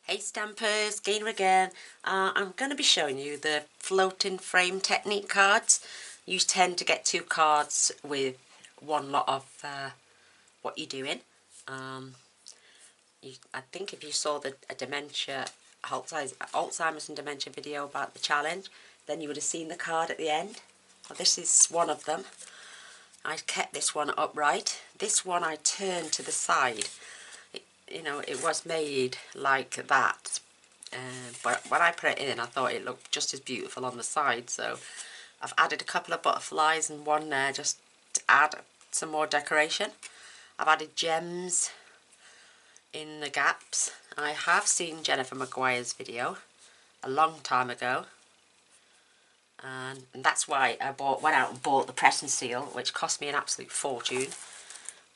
Hey Stampers, Gaynor again. I'm going to be showing you the floating frame technique cards. You tend to get 2 cards with one lot of what you're doing. I think if you saw the Alzheimer's and dementia video about the challenge, then you would have seen the card at the end. Well, this is one of them. I kept this one upright. This one I turned to the side. It was made like that. But when I put it in, I thought it looked just as beautiful on the side, so I've added a couple of butterflies and one there just to add some more decoration. I've added gems in the gaps. I have seen Jennifer Maguire's video a long time ago, and that's why I went out and bought the press and seal, which cost me an absolute fortune.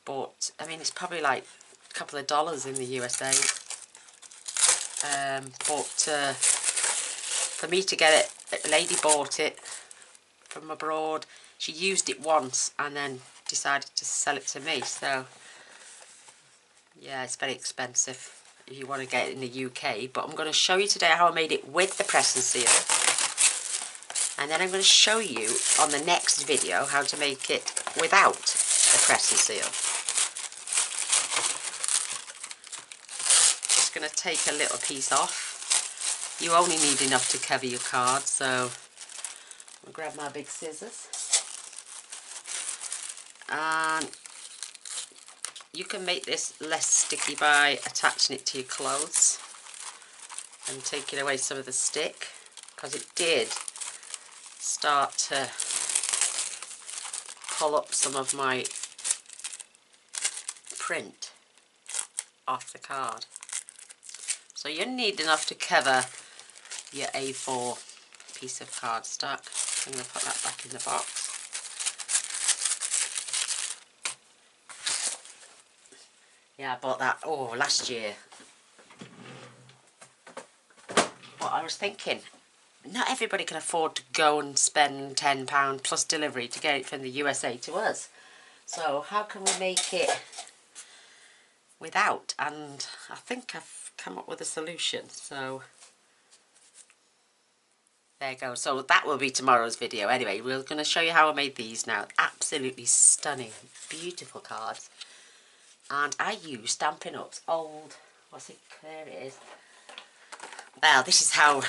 But I mean, it's probably like a couple of dollars in the USA. But for me to get it, a lady bought it from abroad. She used it once and then decided to sell it to me. So yeah, it's very expensive if you want to get it in the UK. But I'm going to show you today how I made it with the press and seal, and then I'm going to show you on the next video how to make it without the press and seal. Just going to take a little piece off. You only need enough to cover your card, so I'll grab my big scissors. And you can make this less sticky by attaching it to your clothes and taking away some of the stick, because it did start to pull up some of my print off the card. So you need enough to cover your A4 piece of cardstock. I'm going to put that back in the box. Yeah, I bought that last year. But I was thinking, not everybody can afford to go and spend £10 plus delivery to get it from the USA to us. So how can we make it without? And I think I've come up with a solution. So there you go. So that will be tomorrow's video. Anyway, we're going to show you how I made these now. Absolutely stunning, beautiful cards. And I use Stampin' Up's old, there it is. Well, this is how,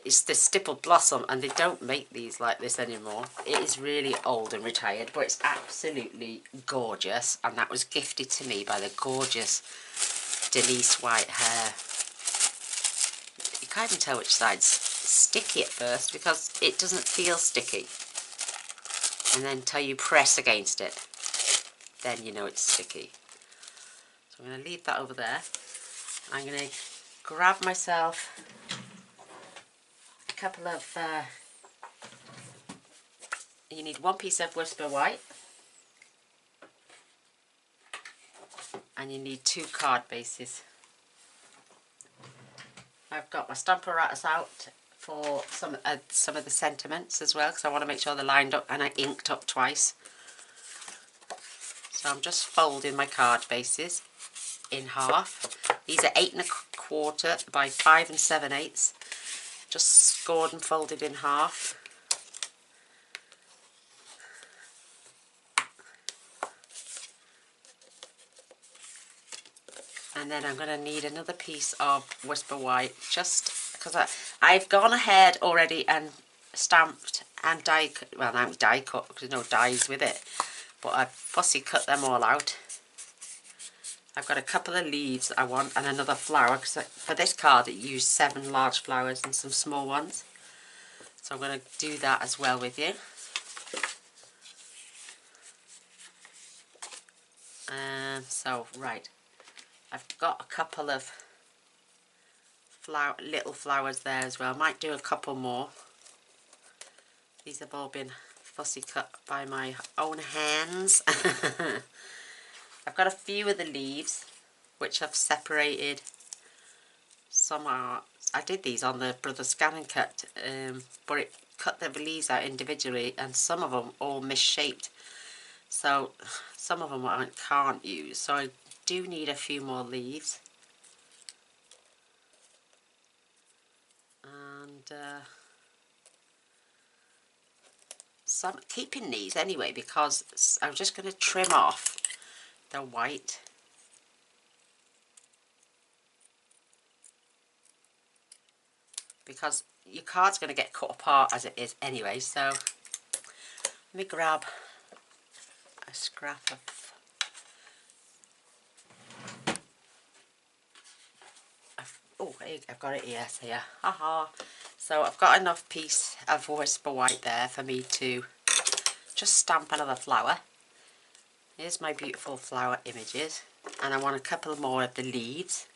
it's the Stippled Blossom, and they don't make these like this anymore. It is really old and retired, but it's absolutely gorgeous. And that was gifted to me by the gorgeous Denise White hair. You can't even tell which side's sticky at first because it doesn't feel sticky, and then until you press against it, then you know it's sticky. So I'm going to leave that over there. I'm going to grab myself a couple of you need 1 piece of Whisper White, and you need 2 card bases. I've got my Stamparatus out for some of the sentiments as well, because I want to make sure they're lined up, and I inked up twice. So I'm just folding my card bases in half. These are 8 1/4 by 5 7/8. Just scored and folded in half. And then I'm going to need another piece of Whisper White, just because I've gone ahead already and stamped and die cut. Well, now die cut because there's no dies with it, but I've fussy cut them all out. I've got a couple of leaves I want, and another flower, because for this card it used 7 large flowers and some small ones. So I'm going to do that as well with you. Right, I've got a couple of little flowers there as well. I might do a couple more. These have all been fussy cut by my own hands. I've got a few of the leaves which I've separated. Some are, I did these on the Brother Scan and Cut, but it cut the leaves out individually, and some of them all misshaped. So some of them I can't use. So I do need a few more leaves. so I'm keeping these anyway because I'm just going to trim off the white. Because your card's going to get cut apart as it is anyway, so let me grab a scrap of... Oh, I've got it here, so yeah, haha. So I've got enough piece of Whisper White there for me to just stamp another flower. Here's my beautiful flower images, and I want a couple more of the leaves,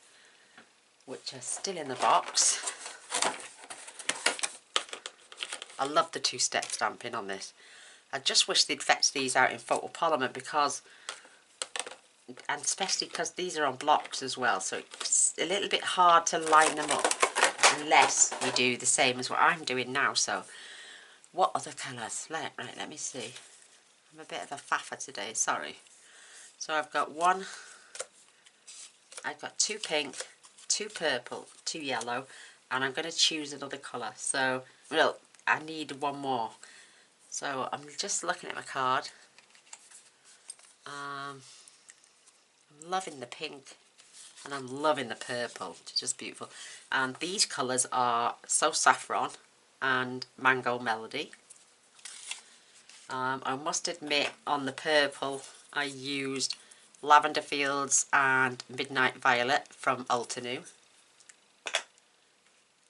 which are still in the box. I love the two-step stamping on this. I just wish they'd fetch these out in photopolymer because, and especially because these are on blocks as well, so it's a little bit hard to line them up unless you do the same as what I'm doing now. So what other colours? Right, let me see. I'm a bit of a faffer today, sorry. So I've got two pink, two purple, two yellow, and I'm going to choose another colour. So, well, I need one more. So I'm just looking at my card. I'm loving the pink and I'm loving the purple. It's just beautiful. And these colours are So Saffron and Mango Melody. I must admit, on the purple I used Lavender Fields and Midnight Violet from Ultinu.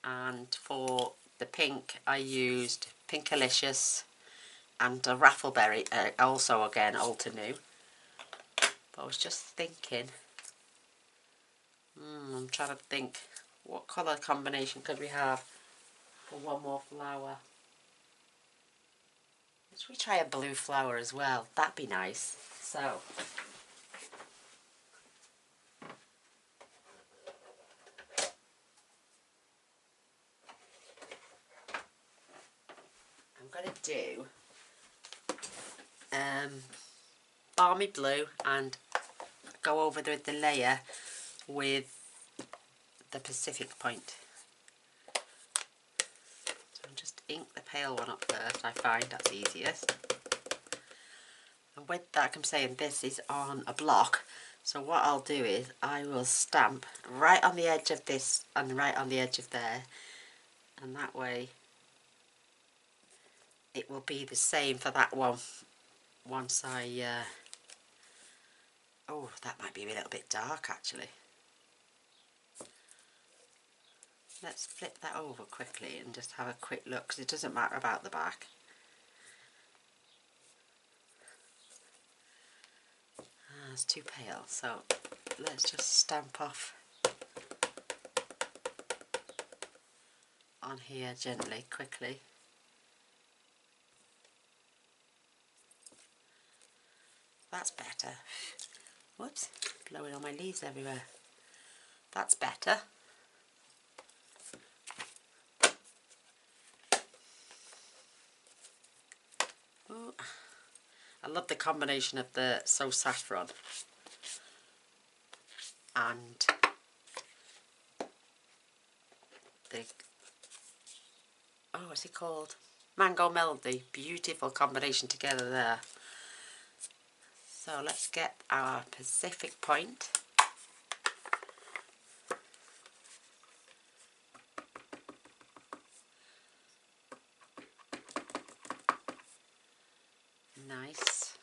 And for the pink I used Pinkalicious and a Raffleberry, also again Ultinu. But I was just thinking, I'm trying to think, what colour combination could we have for one more flower? Let's try a blue flower as well, that'd be nice. So, I'm going to do Balmy Blue and go over the layer with the Pacific Point. So I'll just ink the pale one up first, I find that's easiest. And with that, I'm saying this is on a block, so what I'll do is I will stamp right on the edge of this and right on the edge of there, and that way it will be the same for that one once I oh, that might be a little bit dark actually. Let's flip that over quickly and just have a quick look, because it doesn't matter about the back. It's too pale, so let's just stamp off on here gently, quickly. That's better. Whoops, blowing on my leaves everywhere. That's better. Ooh. I love the combination of the So Saffron and the, oh, what's it called? Mango Melody. Beautiful combination together there. So let's get our Pacific Point. Nice.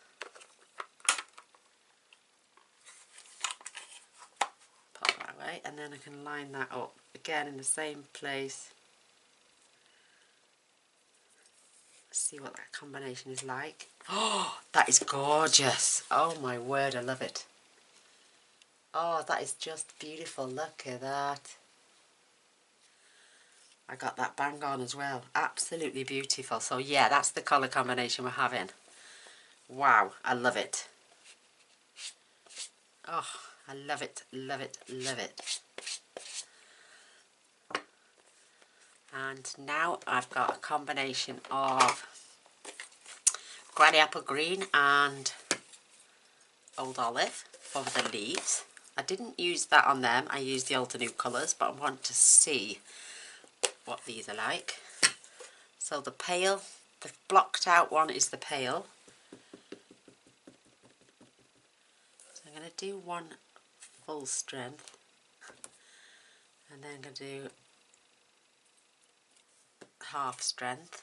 Pop that away, and then I can line that up again in the same place. Let's see what that combination is like. Oh, that is gorgeous. Oh my word, I love it. Oh, that is just beautiful. Look at that. I got that bang on as well. Absolutely beautiful. So yeah, that's the colour combination we're having. Wow, I love it. Oh, I love it, love it, love it. And now I've got a combination of Granny Apple Green and Old Olive for the leaves. I didn't use that on them, I used the Ultinu colours, but I want to see what these are like. So the pale, the blocked out one is the pale. So I'm going to do one full strength, and then I'm going to do half strength.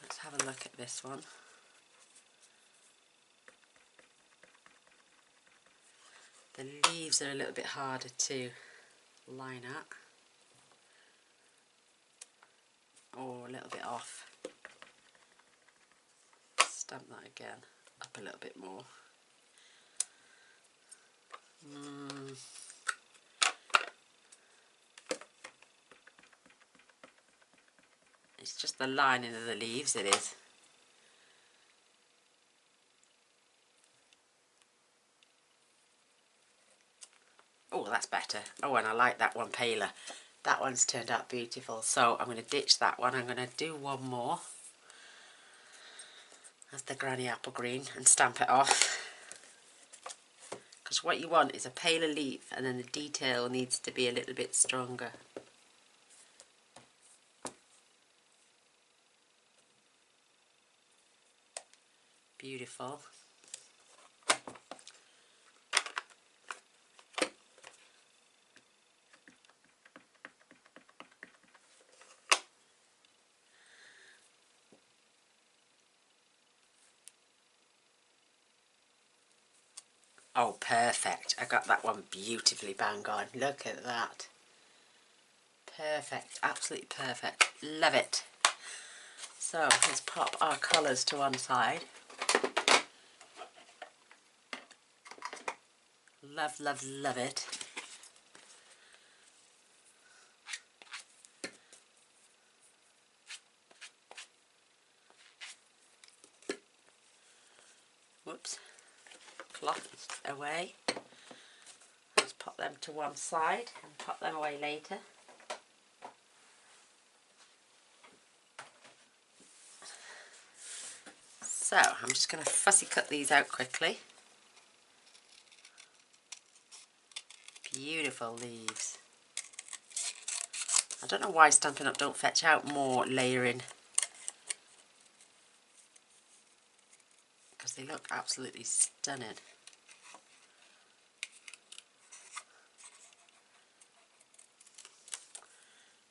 Let's have a look at this one. The leaves are a little bit harder to line up, or a little bit off. Stamp that again, up a little bit more. It's just the lining of the leaves, it is. Oh, that's better. Oh, and I like that one paler. That one's turned out beautiful. So I'm going to ditch that one. I'm going to do one more of the Granny Apple Green and stamp it off. Because what you want is a paler leaf, and then the detail needs to be a little bit stronger. Beautiful. Oh, perfect. I got that one beautifully bang on. Look at that. Perfect. Absolutely perfect. Love it. So let's pop our colours to one side. Love, love, love it. Whoops. Cloth away. Let's pop them to one side and pop them away later. So I'm just going to fussy cut these out quickly. Beautiful leaves. I don't know why Stampin' Up don't fetch out more layering, because they look absolutely stunning.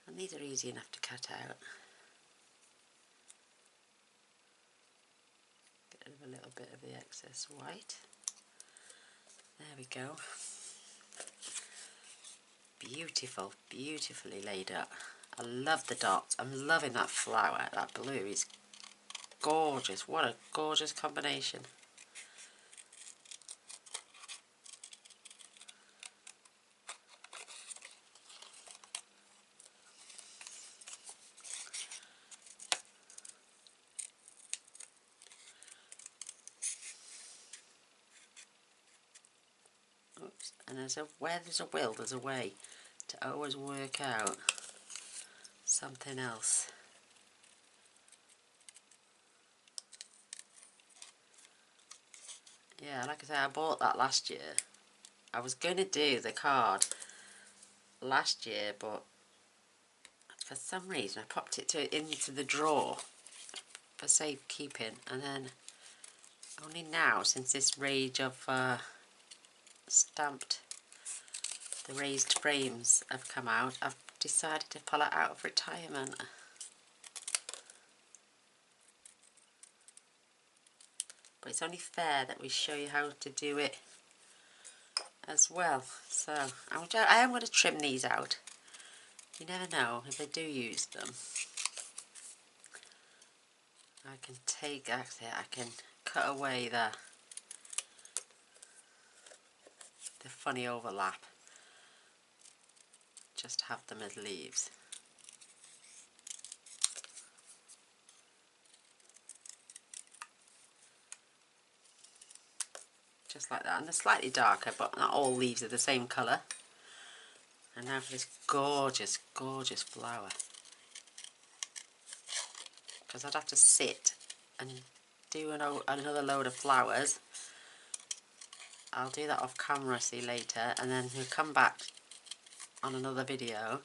And these are easy enough to cut out. Get rid of a little bit of the excess white. There we go. Beautiful, beautifully laid up. I love the dots. I'm loving that flower. That blue is gorgeous. What a gorgeous combination. Oops. And where there's a will, there's a way to always work out something else. Yeah, like I say, I bought that last year. I was going to do the card last year, but for some reason I popped it into the drawer for safekeeping, and then only now, since this rage of stamped, the raised frames have come out, I've decided to pull it out of retirement. But it's only fair that we show you how to do it as well. So I am going to trim these out. You never know if I do use them. I can I can cut away the funny overlap. Just have them as leaves. Just like that. And they're slightly darker, but not all leaves are the same colour. And now for this gorgeous, gorgeous flower. Because I'd have to sit and do another load of flowers. I'll do that off camera, see later, and then we'll come back on another video,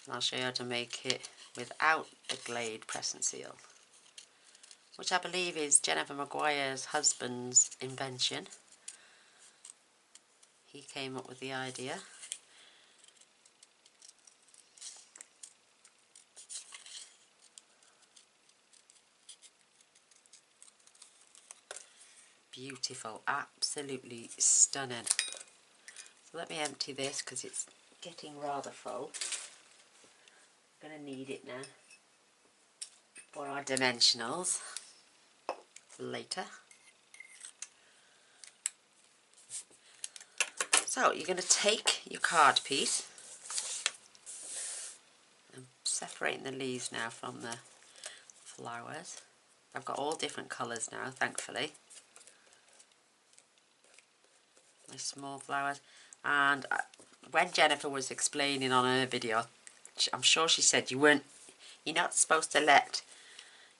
and I'll show you how to make it without the Glade press and seal, which I believe is Jennifer Maguire's husband's invention. He came up with the idea. Beautiful, absolutely stunning. So let me empty this because it's getting rather full. I'm going to need it now for our dimensionals for later. So you're going to take your card piece, I'm separating the leaves now from the flowers. I've got all different colours now, thankfully. My small flowers. And when Jennifer was explaining on her video, I'm sure she said you're not supposed to let,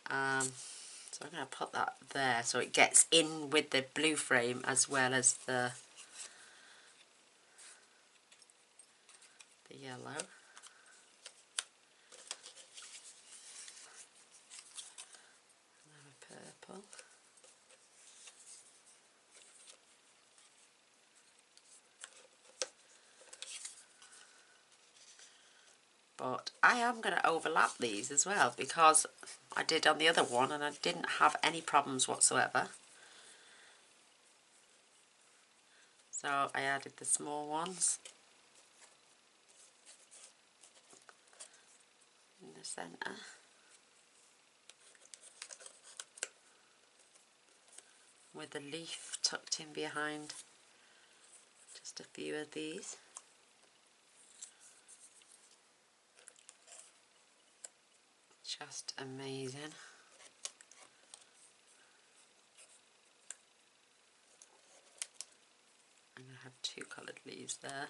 so I'm going to put that there so it gets in with the blue frame as well as the yellow. Purple. But I am going to overlap these as well because I did on the other one and I didn't have any problems whatsoever. So I added the small ones in the centre. With the leaf tucked in behind just a few of these. Just amazing. And I have two coloured leaves there.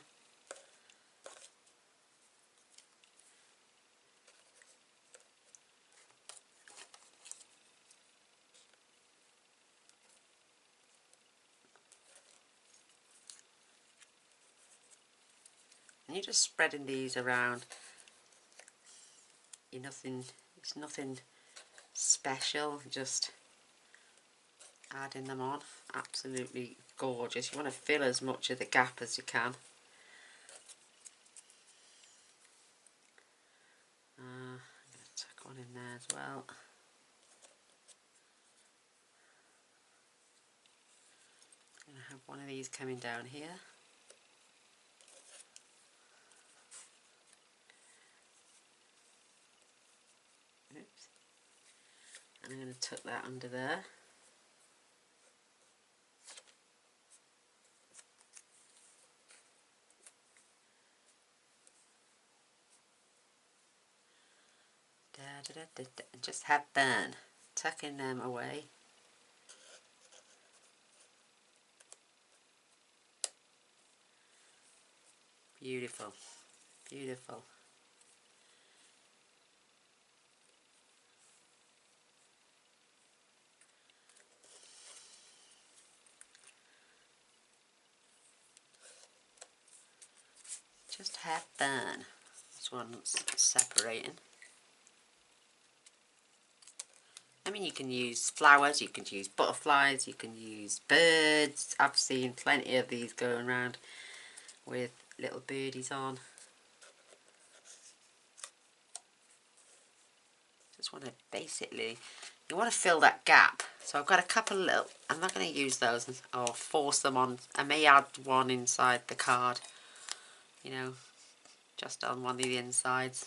And you're just spreading these around. It's nothing special, just adding them on. Absolutely gorgeous. You want to fill as much of the gap as you can. I'm going to tuck one in there as well. I'm going to have one of these coming down here. Oops. And I'm going to tuck that under there. And just have fun tucking them away. Beautiful, beautiful. Just have fun. This one's separating. I mean, you can use flowers, you can use butterflies, you can use birds. I've seen plenty of these going around with little birdies on. Just want to basically, you want to fill that gap. So I've got a couple of little, I'm not going to use those or force them on. I may add one inside the card, you know, just on one of the insides.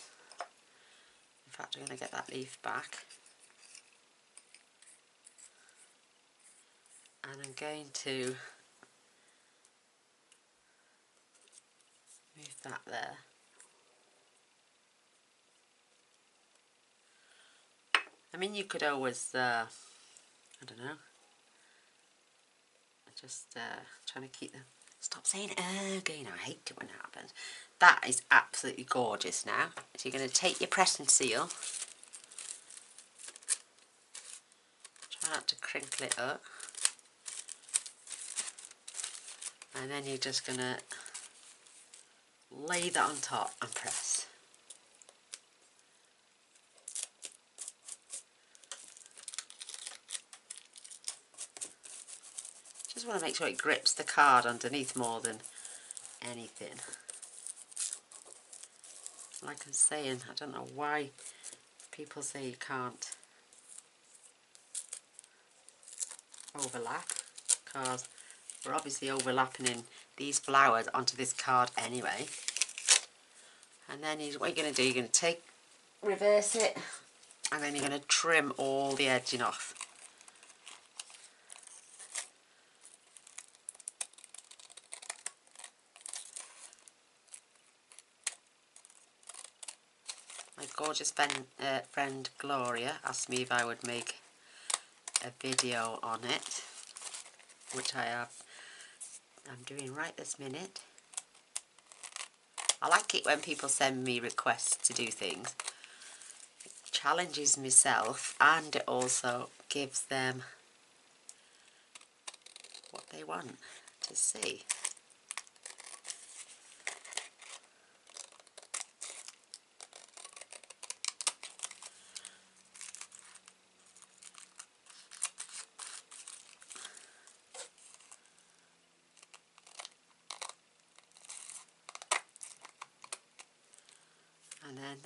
In fact, I'm going to get that leaf back. And I'm going to move that there. I mean, you could always, I don't know, just trying to keep them. Stop saying again, I hate it when it happens. That is absolutely gorgeous now. So you're going to take your press and seal. Try not to crinkle it up. And then you're just going to lay that on top and press. Just want to make sure it grips the card underneath more than anything. Like I'm saying, I don't know why people say you can't overlap, because we're obviously overlapping in these flowers onto this card anyway. And then what you're going to do, you're going to reverse it, and then you're going to trim all the edging off. My gorgeous friend Gloria asked me if I would make a video on it, which I'm doing right this minute. I like it when people send me requests to do things. It challenges myself, and it also gives them what they want to see. And then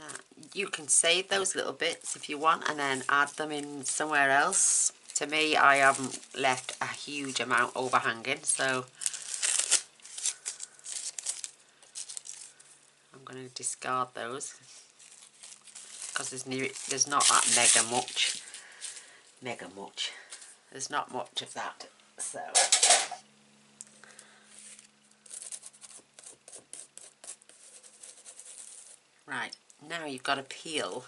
you can save those little bits if you want and then add them in somewhere else. To me, I haven't left a huge amount overhanging, so I'm going to discard those because there's not that mega much. There's not much of that, so. Right, now you've got to peel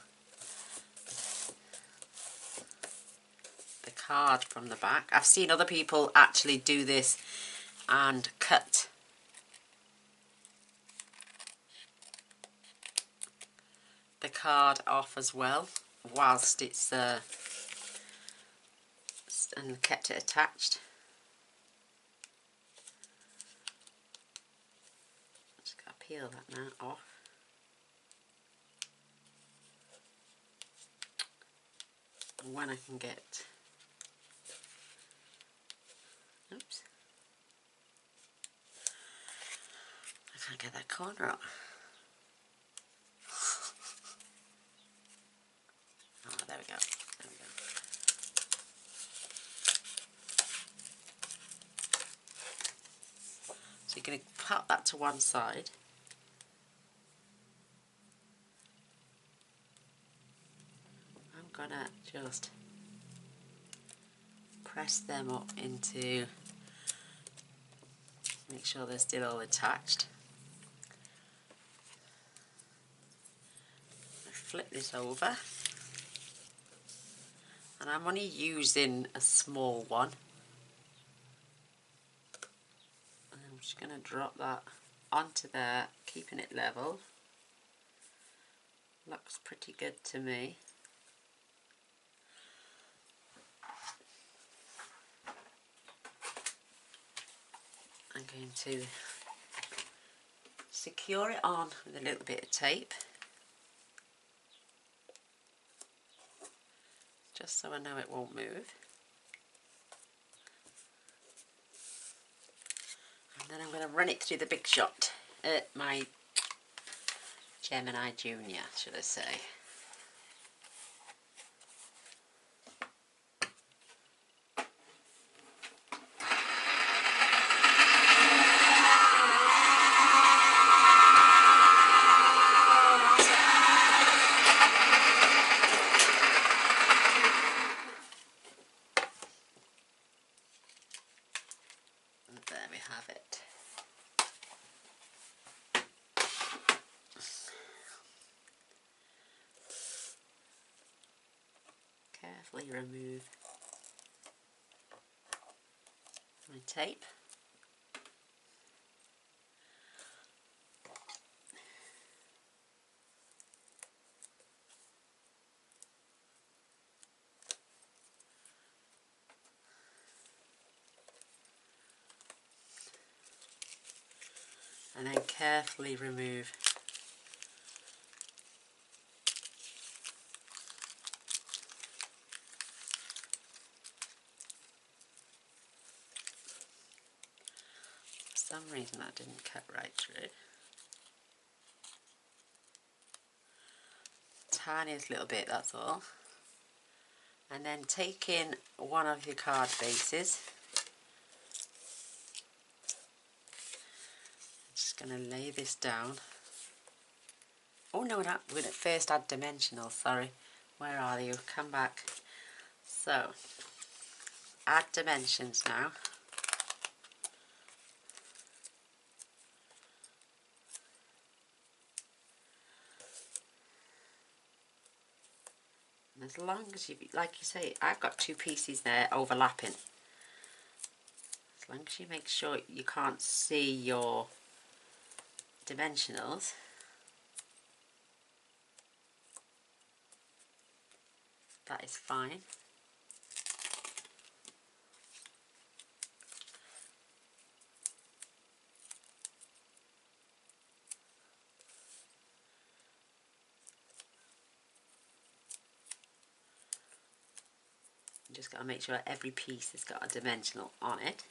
the card from the back. I've seen other people actually do this and cut the card off as well whilst it's and kept it attached. Just got to peel that now off. And when I can get, oops, I can't get that corner up. Oh, there we go. There we go. So you're going to pop that to one side. I'm going to just press them up into, make sure they're still all attached. Flip this over. And I'm only using a small one. And I'm just going to drop that onto there, keeping it level. Looks pretty good to me. I'm going to secure it on with a little bit of tape. Just so I know it won't move. And then I'm going to run it through the Big Shot, my Gemini Junior, should I say. And there we have it. Carefully remove my tape. and then carefully remove. For some reason that didn't cut right through. Tiniest little bit, that's all. And then take in one of your card bases. I'm just going to lay this down. Oh no, we're going to first add dimensional, sorry. Where are you? Come back. So, add dimensions now. And as long as you, like you say, I've got two pieces there overlapping. As long as you make sure you can't see your dimensionals, that is fine. You just got to make sure every piece has got a dimensional on it.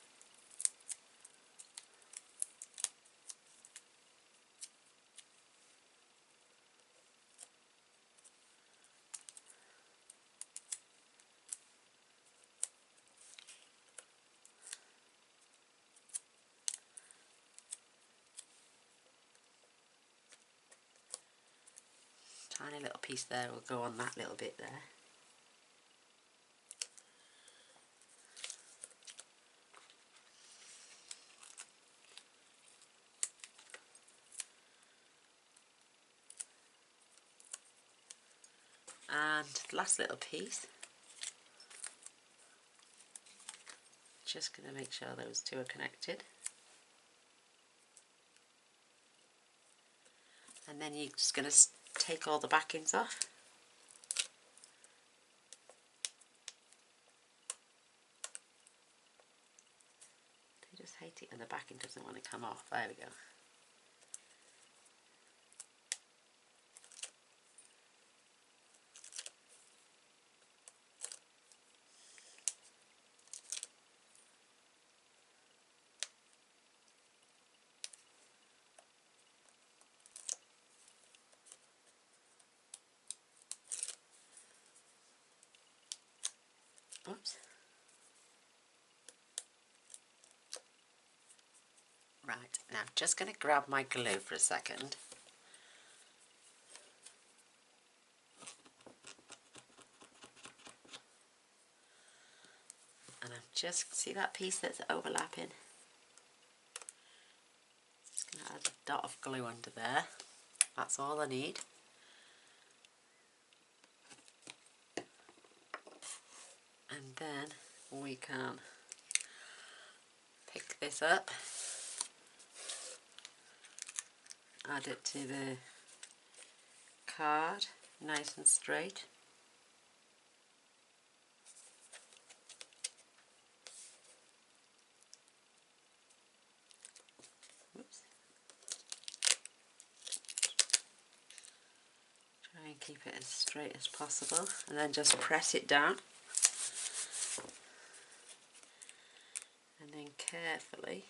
Tiny little piece there will go on that little bit there. And the last little piece, just going to make sure those two are connected. And then you're just going to take all the backings off. I just hate it when the backing doesn't want to come off. There we go. Oops. Right, now I'm just going to grab my glue for a second. And I'm just, see that piece that's overlapping? Just going to add a dot of glue under there. That's all I need. And then we can pick this up, add it to the card, nice and straight. Oops. Try and keep it as straight as possible, and then just press it down. And then carefully,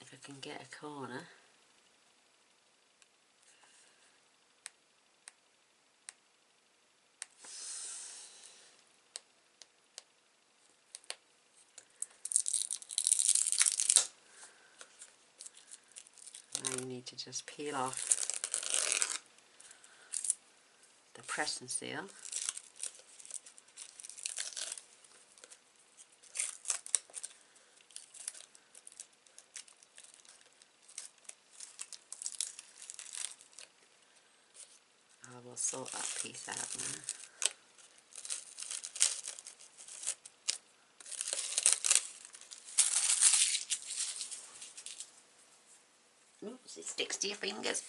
if I can get a corner, now you need to just peel off the press and seal. I will sort that piece out now. Oops, it sticks to your fingers.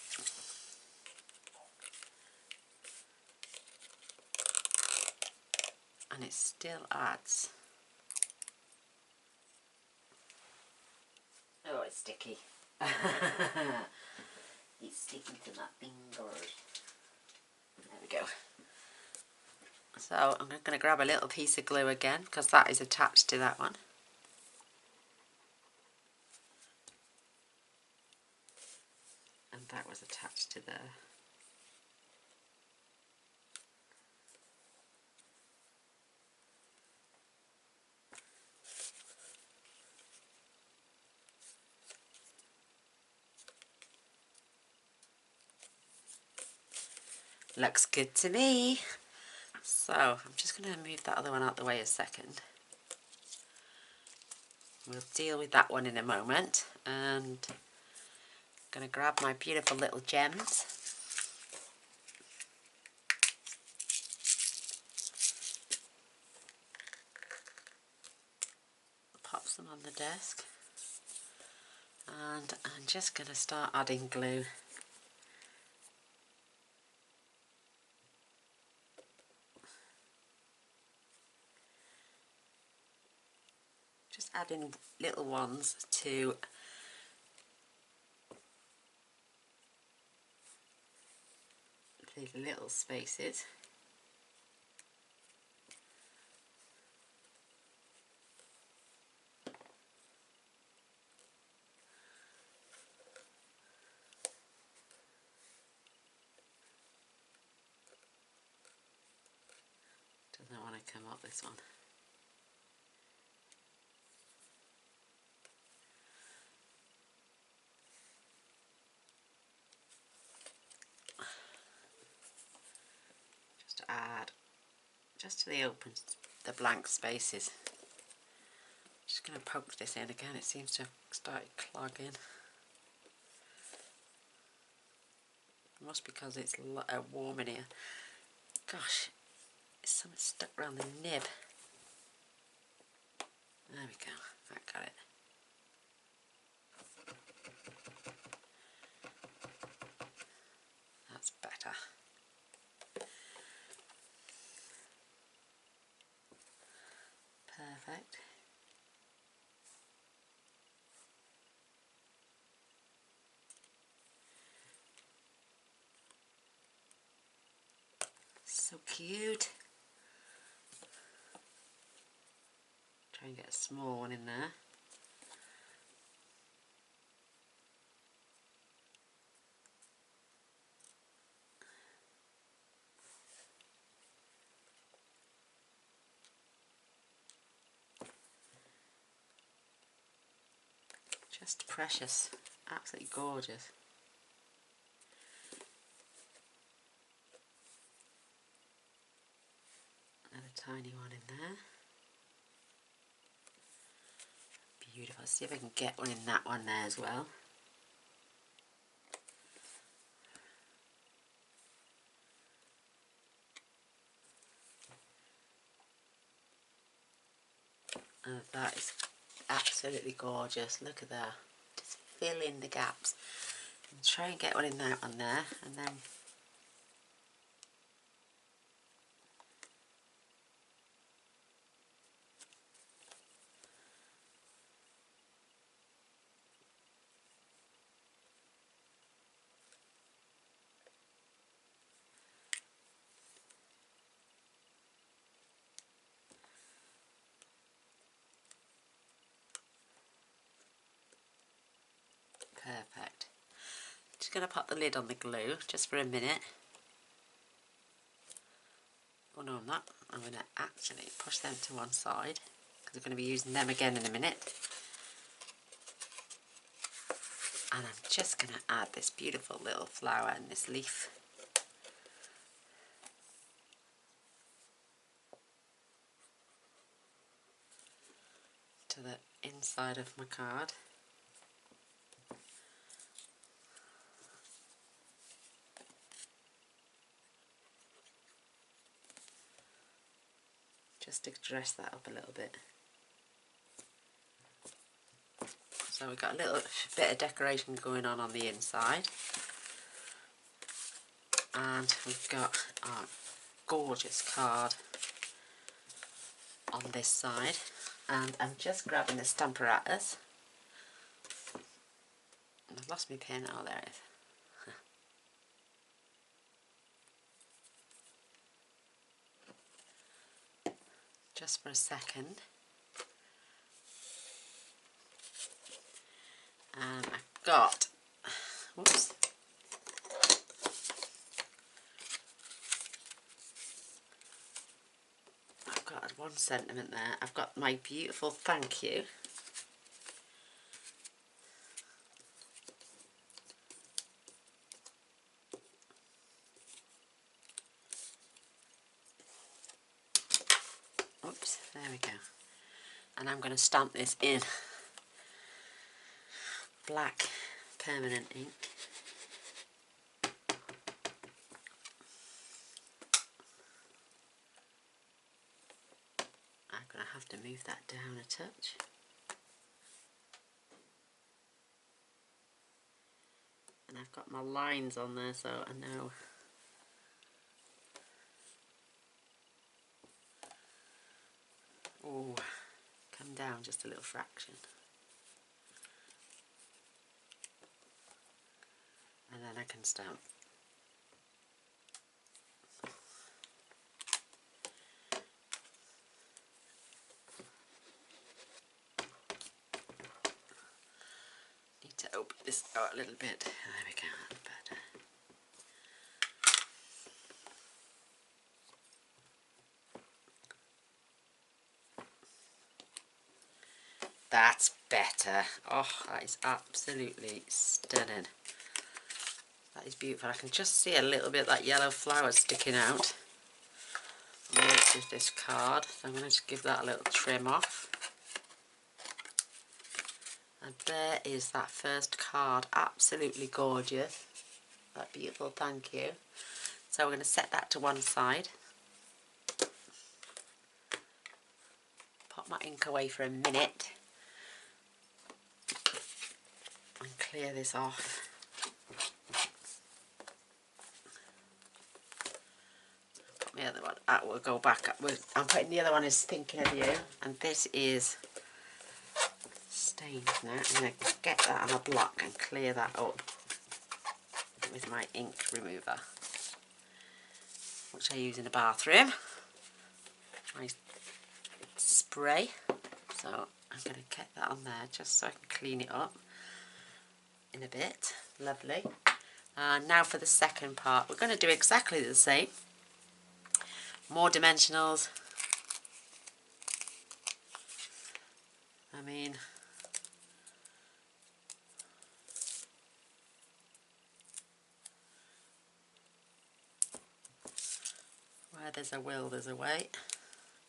And it still adds sticky. It's sticking to my fingers. There we go. So I'm going to grab a little piece of glue again because that is attached to that one. And that was attached to there. Looks good to me. So I'm just going to move that other one out the way a second. We'll deal with that one in a moment. And I'm going to grab my beautiful little gems. Pop them on the desk. And I'm just going to start adding glue. Just adding little ones to the little spaces. Doesn't want to come up, this one. Just add just to the blank spaces. Just going to poke this in again. It seems to have started clogging. It must be because it's warm in here. Gosh, it's something stuck around the nib. There we go. I got it. That's better. Perfect. So cute. Try and get a small one in there. Just precious. Absolutely gorgeous. Another tiny one in there. Beautiful. See if I can get one in that one there as well. And that is absolutely gorgeous. Look at that. Just fill in the gaps. And try and get one in that one there, and then perfect. Just going to pop the lid on the glue just for a minute. Oh no, I'm not. I'm going to actually push them to one side because we're going to be using them again in a minute. And I'm just going to add this beautiful little flower and this leaf. To the inside of my card. Just to dress that up a little bit. So we've got a little bit of decoration going on the inside. And we've got our gorgeous card on this side. And I'm just grabbing the stamparatus. lost my pin. Oh, there it is. Just for a second. And I've got, whoops, I've got one sentiment there. I've got my beautiful thank you. Oops, there we go. And I'm going to stamp this in black permanent ink. I'm going to have to move that down a touch. And I've got my lines on there, so I know. Oh, come down just a little fraction. And then I can stamp. Need to open this out a little bit. There we go, that's better. That's better. Oh, that is absolutely stunning. That is beautiful. I can just see a little bit of that yellow flower sticking out on the edge of this card. So I'm going to just give that a little trim off. And there is that first card. Absolutely gorgeous. That beautiful thank you. So we're going to set that to one side. Pop my ink away for a minute. And clear this off. Put my other one out, we'll go back up. I'm putting the other one as Thinking of You, and this is stained now. I'm going to get that on a block and clear that up with my ink remover, which I use in the bathroom. My spray. So I'm going to get that on there just so I can clean it up in a bit. Lovely. Now for the second part, we're going to do exactly the same. More dimensionals. I mean, where there's a will, there's a way.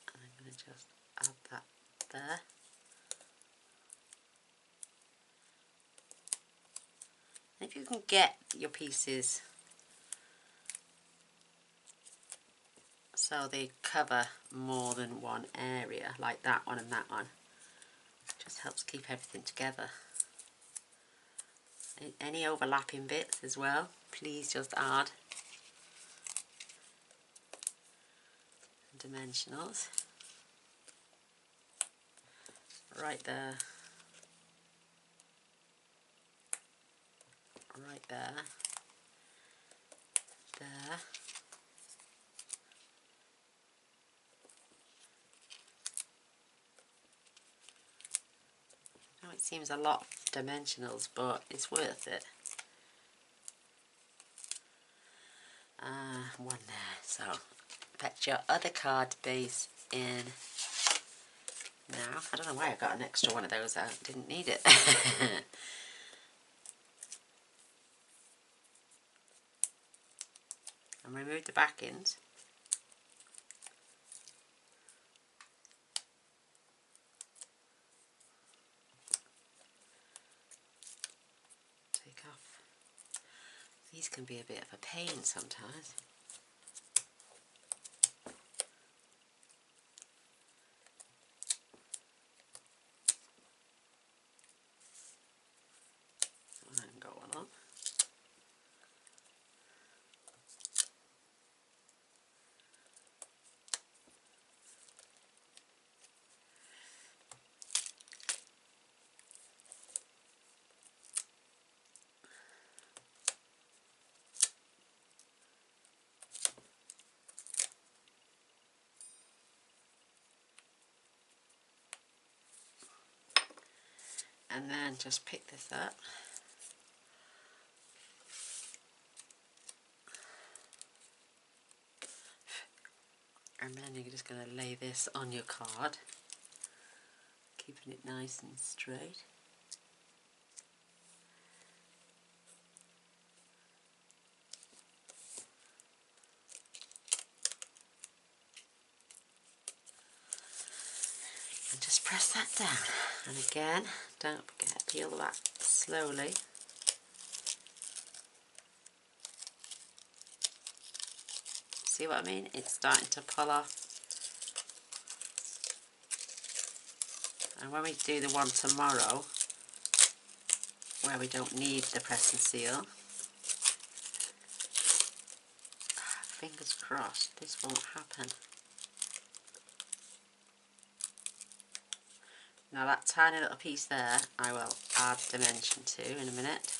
And I'm going to just add that there. If you can get your pieces so they cover more than one area, like that one and that one, it just helps keep everything together. Any overlapping bits as well, please just add dimensionals right there, right there, there. Now it seems a lot of dimensionals, but it's worth it. One there. So put your other card base in now. I don't know why I got an extra one of those out. Didn't need it. And remove the backings. Take off. These can be a bit of a pain sometimes. And go on. And then just pick this up. And then you're just going to lay this on your card, keeping it nice and straight. And just press that down. And again, don't forget, peel the back slowly. See what I mean? It's starting to pull off. And when we do the one tomorrow, where we don't need the press and seal, fingers crossed this won't happen. Now that tiny little piece there, I will add dimension to in a minute.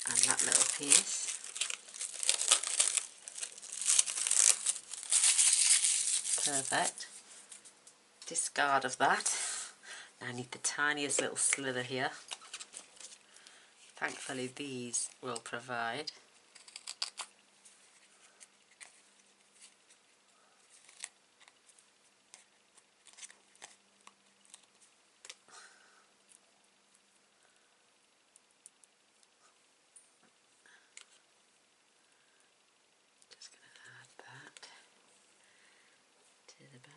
And that little piece. Perfect. Discard of that. Now I need the tiniest little slither here. Thankfully these will provide. Just going to add that to the back.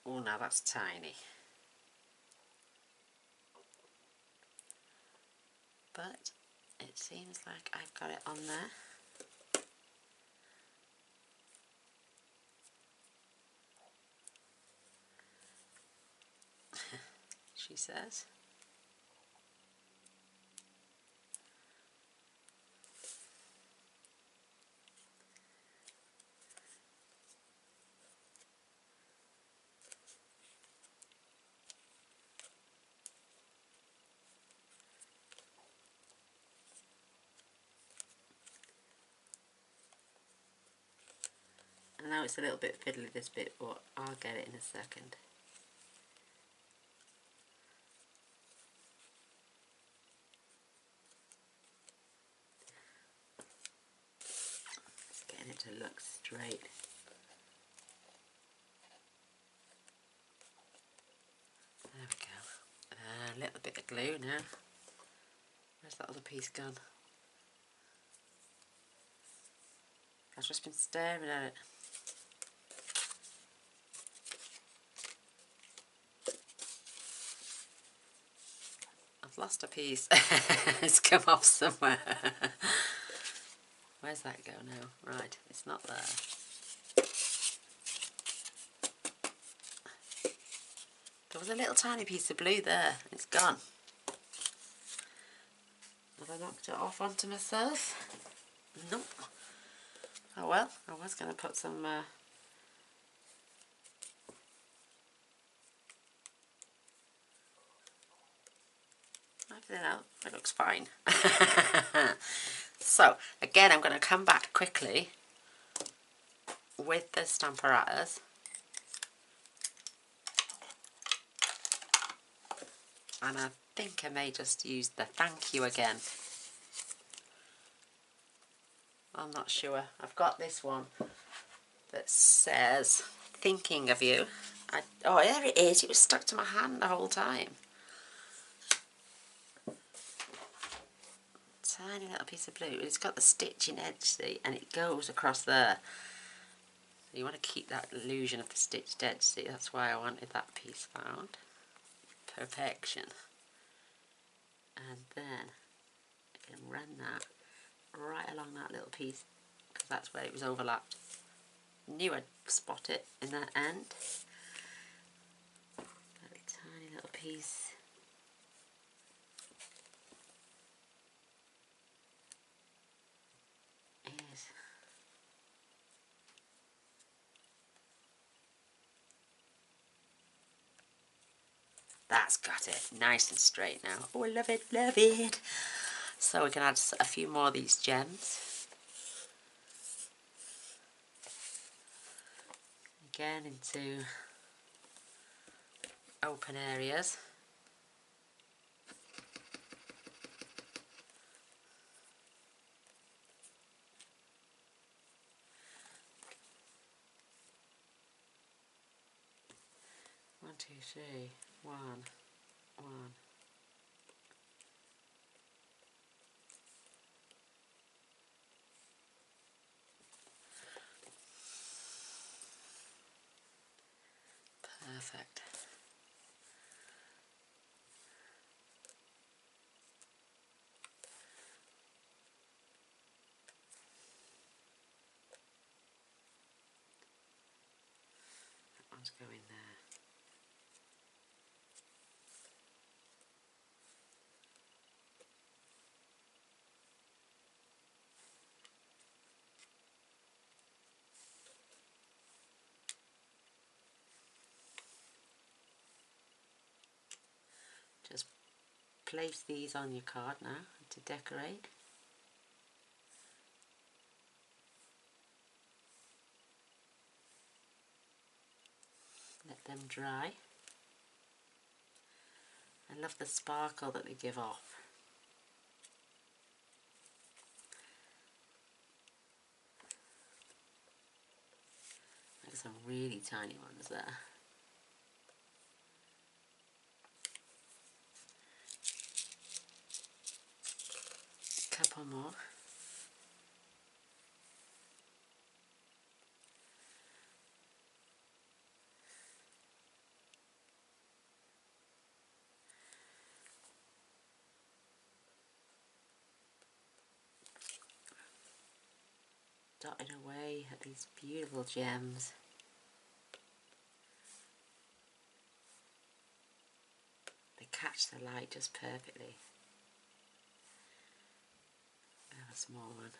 Oh, now that's tiny. But it seems like I've got it on there. She says. I know it's a little bit fiddly this bit, but I'll get it in a second. Just getting it to look straight. There we go. A little bit of glue now. Where's that other piece gone? I've just been staring at it. I've lost a piece. It's come off somewhere. Where's that go now? Right, it's not there. There was a little tiny piece of blue there. It's gone. Have I knocked it off onto myself? Nope. Oh well, I was going to put some I don't know, it looks fine. So again, I'm going to come back quickly with the Stamparatus and I think I may just use the thank you again. I'm not sure. I've got this one that says thinking of you. Oh, there it is. It was stuck to my hand the whole time. Tiny little piece of blue. It's got the stitching edge, see, and it goes across there. So you want to keep that illusion of the stitched edge, see, that's why I wanted that piece found. Perfection. And then I can run that right along that little piece because that's where it was overlapped. Knew I'd spot it in that end. That tiny little piece. That's got it. Nice and straight now. Oh, I love it, love it. So we can add a few more of these gems. Again into open areas. One, two, three. One. Perfect. That one's going there. Just place these on your card now to decorate. Let them dry. I love the sparkle that they give off. There's some really tiny ones there. A couple more. Dotted away at these beautiful gems. They catch the light just perfectly. I have a small one.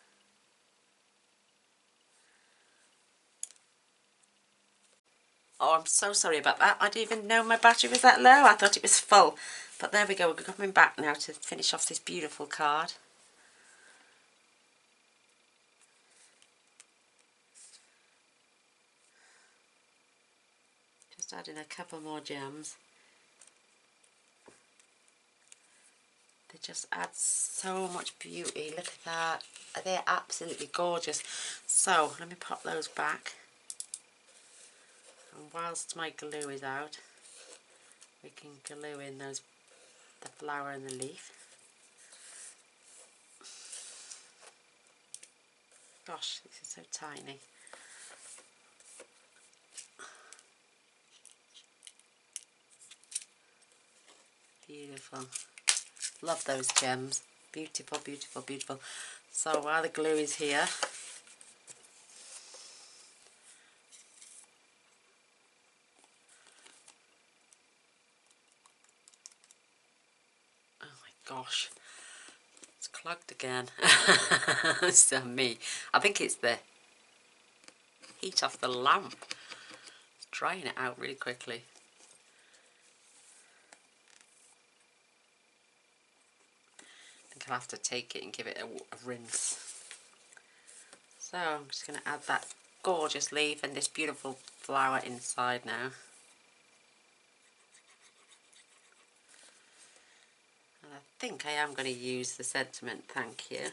Oh, I'm so sorry about that. I didn't even know my battery was that low. I thought it was full. But there we go. We're coming back now to finish off this beautiful card. Just adding a couple more gems. They just add so much beauty. Look at that. They're absolutely gorgeous. So, let me pop those back. And whilst my glue is out, we can glue in the flower and the leaf. Gosh, this is so tiny. Beautiful. Love those gems. Beautiful, beautiful, beautiful. So while the glue is here, oh my gosh, it's clogged again. It's me. I think it's the heat off the lamp. It's drying it out really quickly. I think I'll have to take it and give it a rinse. So I'm just going to add that gorgeous leaf and this beautiful flower inside now. And I think I am going to use the sentiment thank you.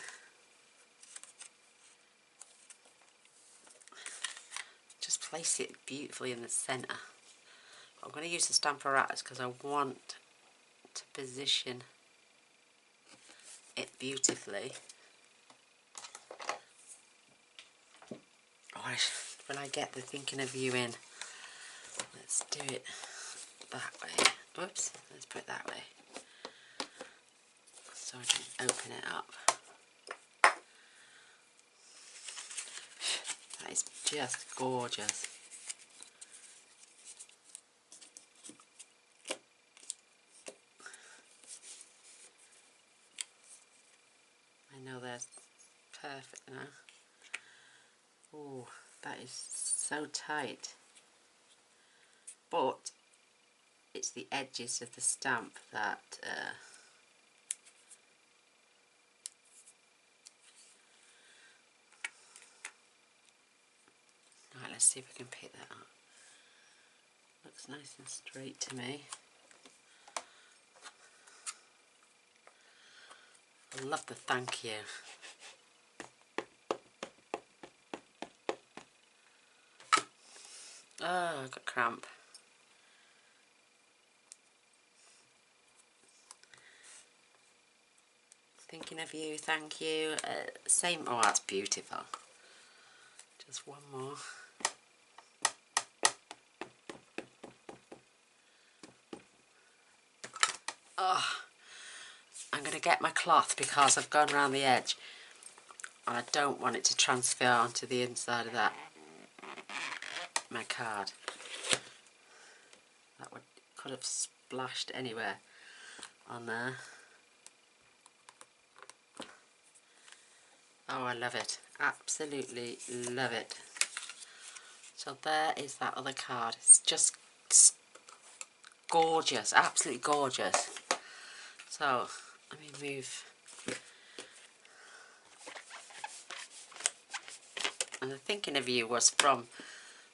Just place it beautifully in the centre. I'm going to use the stamp apparatus because I want to position it beautifully. Oh, when I get the thinking of you in, let's do it that way. Whoops, let's put it that way so I can open it up. That is just gorgeous. I know that's perfect now. Oh, that is so tight. But it's the edges of the stamp that right, let's see if we can pick that up. Looks nice and straight to me. I love the thank you. Oh, I've got cramp. Thinking of you, thank you. Same, oh that's beautiful. Just one more. Oh, I'm going to get my cloth because I've gone around the edge and I don't want it to transfer onto the inside of that, my card. That could have splashed anywhere on there. Oh, I love it. Absolutely love it. So there is that other card. It's just gorgeous, absolutely gorgeous. So let me move. And the thinking of you was from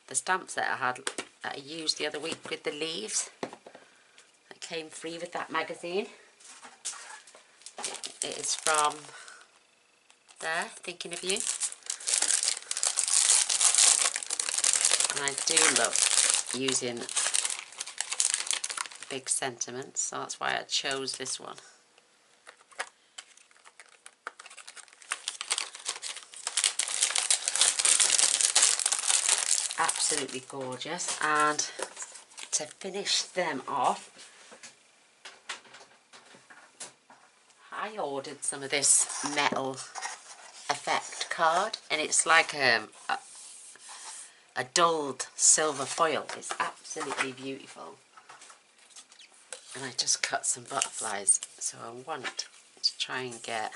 the stamp set that I used the other week with the leaves. That came free with that magazine. It is from there, thinking of you. And I do love using big sentiments, so that's why I chose this one. Absolutely gorgeous. And to finish them off, I ordered some of this metal effect card, and it's like a dulled silver foil. It's absolutely beautiful. And I just cut some butterflies, so I want to try and get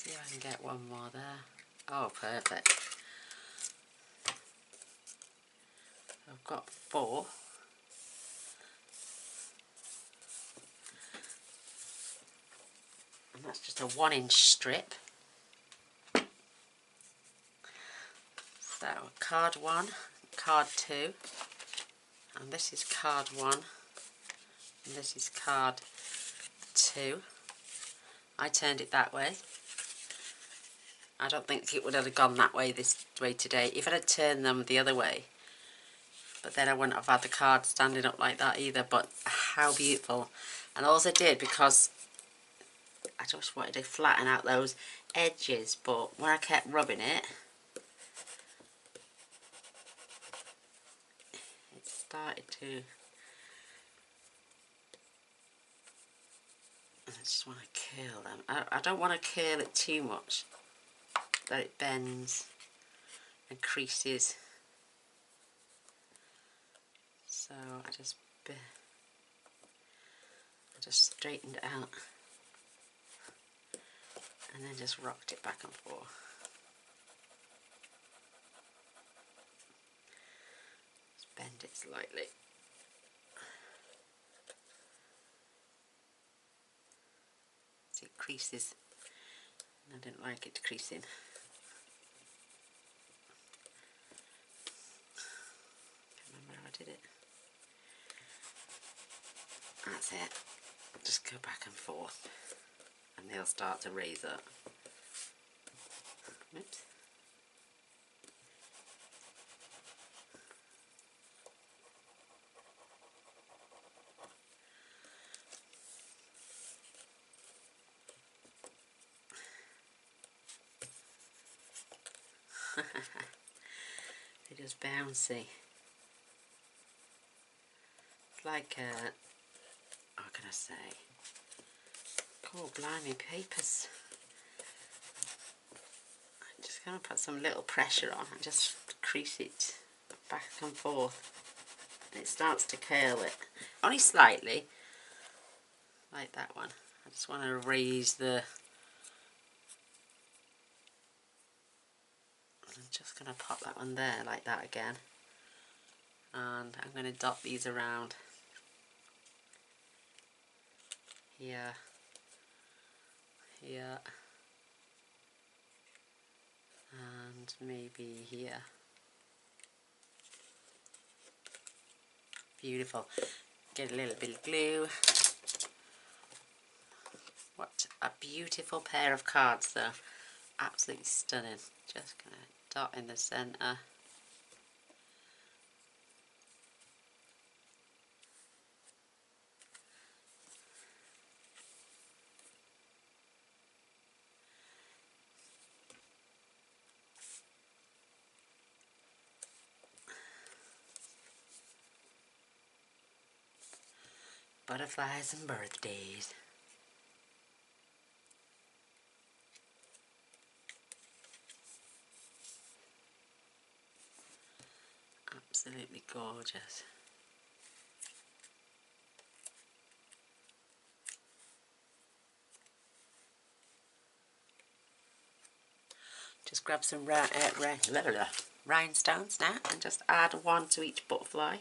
see if I can get one more there. Oh, perfect. I've got 4. And that's just a 1-inch strip. So card 1, card 2, and this is card 1, and this is card 2. I turned it that way. I don't think it would have gone that way this way today if I had turned them the other way. But then I wouldn't have had the card standing up like that either. But how beautiful. And all I did, because I just wanted to flatten out those edges, but when I kept rubbing it, it started to... I just want to curl them. I don't want to curl it too much, that it bends and creases. So I just straightened it out and then just rocked it back and forth. Just bend it slightly. See, it creases, and I didn't like it creasing. Can't remember how I did it. That's it. Just go back and forth and they'll start to raise up. Oops. They're just bouncy. It's like what can I say? Oh, blimey, papers. I'm just going to put some little pressure on and just crease it back and forth. It starts to curl it, only slightly, like that one. I just want to raise the... I'm just going to pop that one there like that again. And I'm going to dot these around here, here, and maybe here. Beautiful. Get a little bit of glue. What a beautiful pair of cards though. Absolutely stunning. Just going to dot in the centre. Butterflies and birthdays. Absolutely gorgeous. Just grab some rhinestones now and just add one to each butterfly.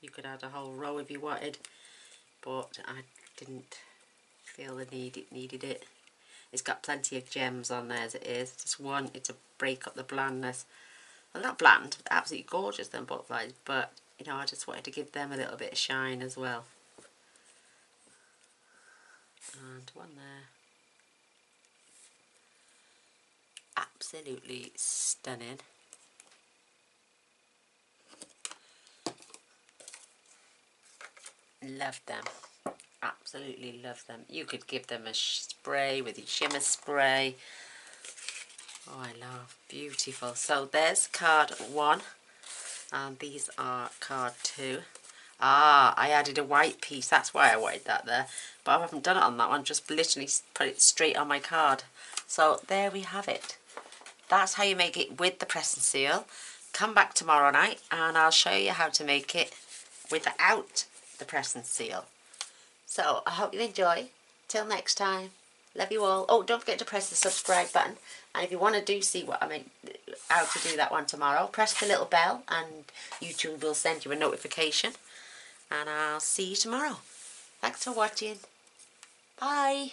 You could add a whole row if you wanted, but I didn't feel the need it needed it. It's got plenty of gems on there as it is. Just wanted to break up the blandness. Well, not bland, absolutely gorgeous them butterflies, but you know, I just wanted to give them a little bit of shine as well. And one there. Absolutely stunning. Love them. Absolutely love them. You could give them a spray with your shimmer spray. Oh, I love. Beautiful. So there's card 1 and these are card 2. Ah, I added a white piece. That's why I wanted that there. But I haven't done it on that one. Just literally put it straight on my card. So there we have it. That's how you make it with the press and seal. Come back tomorrow night and I'll show you how to make it without the press and seal. So I hope you enjoy. Till next time. Love you all. Oh, don't forget to press the subscribe button. And if you want to see what I mean, how to do that one tomorrow, press the little bell and YouTube will send you a notification. And I'll see you tomorrow. Thanks for watching. Bye.